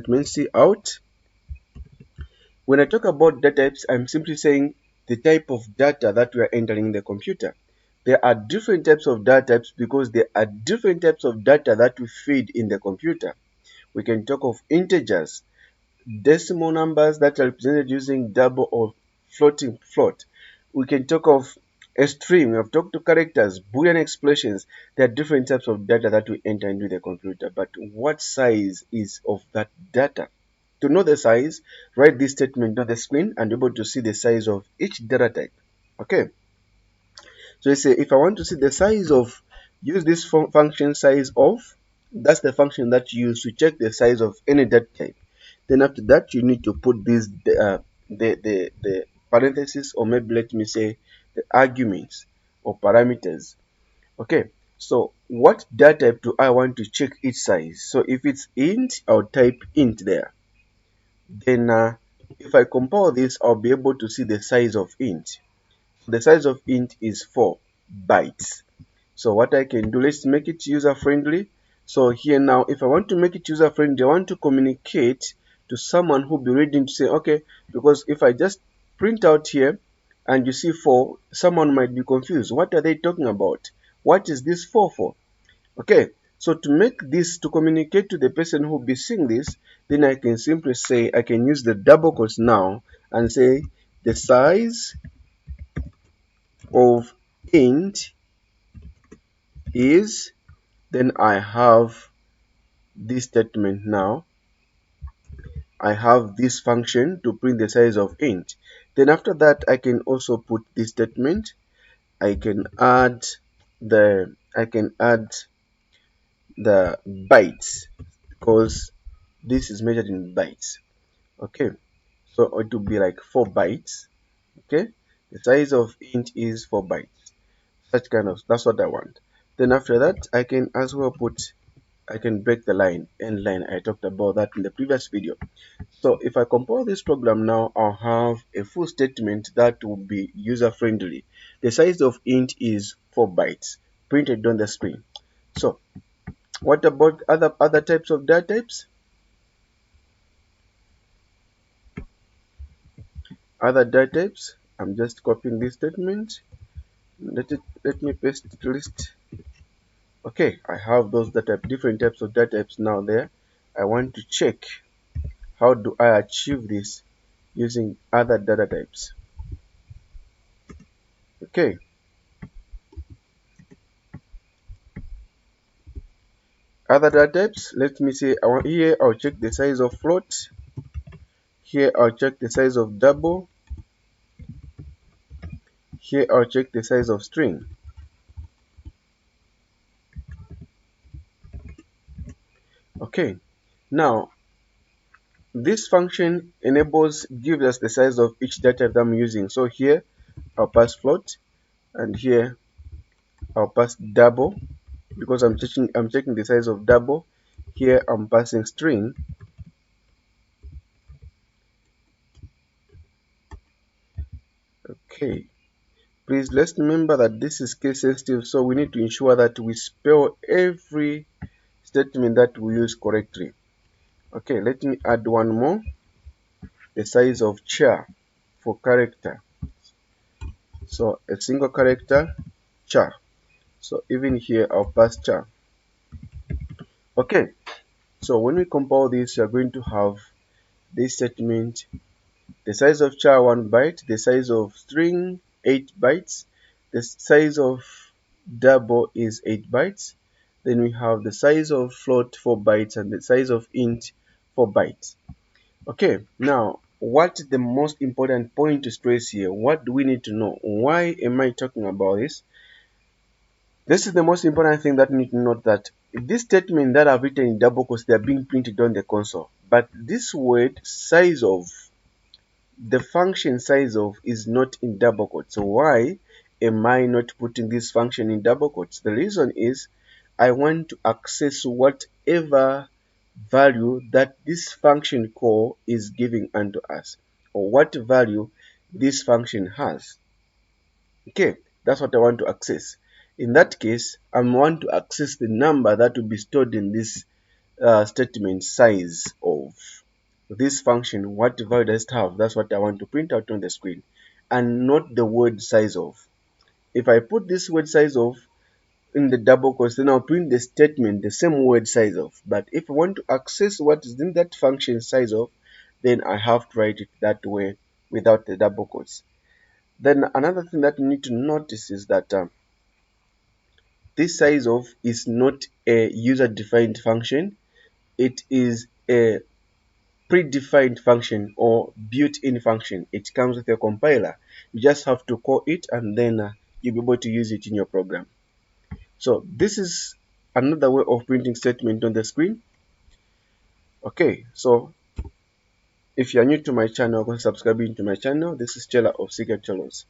statement, cout. When I talk about data types, I'm simply saying the type of data that we are entering in the computer. There are different types of data types because there are different types of data that we feed in the computer. We can talk of integers, decimal numbers that are represented using double or floating float. We can talk of a string. We have talked to characters, Boolean expressions. There are different types of data that we enter into the computer. But what size is of that data? To know the size, write this statement on the screen and be able to see the size of each data type. Okay. So you say if I want to see the size of, use this function sizeof. That's the function that you use to check the size of any data type. Then after that, you need to put this the parentheses, or maybe let me say the arguments or parameters. Okay. So what data type do I want to check its size? So if it's int, I'll type int there. Then if I compile this, I'll be able to see the size of int. The size of int is 4 bytes. So what I can do, let's make it user friendly. So here now, if I want to make it user friendly, I want to communicate to someone who'll be reading to say, okay, because if I just print out here and you see 4, someone might be confused. What are they talking about? What is this 4 for? Okay, so to make this, to communicate to the person who'll be seeing this, then I can simply say, I can use the double quotes now and say the size of int is, then I have this statement now. I have this function to print the size of int. Then after that, I can also put this statement. I can add the bytes, because this is measured in bytes. Okay, so it will be like 4 bytes. Okay, the size of int is 4 bytes. Such kind of, that's what I want. Then after that, I can as well put, I can break the line, end line. I talked about that in the previous video. So if I compile this program now, I'll have a full statement that will be user friendly. The size of int is 4 bytes printed on the screen. So what about other types of data types? Other data types, I'm just copying this statement. Let me paste the list. Okay, I have those different types of data types now there. I want to check how do I achieve this using other data types. Okay, other data types, let me say, here I'll check the size of float. Here I'll check the size of double. Here I'll check the size of string. Okay, now this function gives us the size of each data type that I'm using. So here I'll pass float, and here I'll pass double, because I'm checking the size of double. Here I'm passing string. Okay, please let's remember that this is case sensitive, so we need to ensure that we spell every statement that we use correctly. Okay, let me add one more. The size of char for character. So a single character, char. So even here I'll pass char. Okay, so when we compile this, you're going to have this statement. The size of char 1 byte, the size of string 8 bytes, the size of double is 8 bytes. Then we have the size of float 4 bytes and the size of int 4 bytes. Okay, now what is the most important point to stress here? What do we need to know? Why am I talking about this? This is the most important thing that we need to note, that this statement that I've written in double quotes, they are being printed on the console. But this word size of, the function size of, is not in double quotes. So why am I not putting this function in double quotes? The reason is I want to access whatever value that this function call is giving unto us, or what value this function has. Okay, that's what I want to access. In that case, I want to access the number that will be stored in this statement size of this function. What value does it have? That's what I want to print out on the screen, and not the word size of. If I put this word size of in the double quotes, then I'll print the statement the same word size of. But if I want to access what is in that function size of, then I have to write it that way without the double quotes. Then another thing that you need to notice is that this size of is not a user-defined function. It is a predefined function or built-in function. It comes with a compiler. You just have to call it, and then you'll be able to use it in your program. So this is another way of printing statement on the screen. Okay, so if you are new to my channel, consider subscribing to my channel. This is Chela of Secret Channels.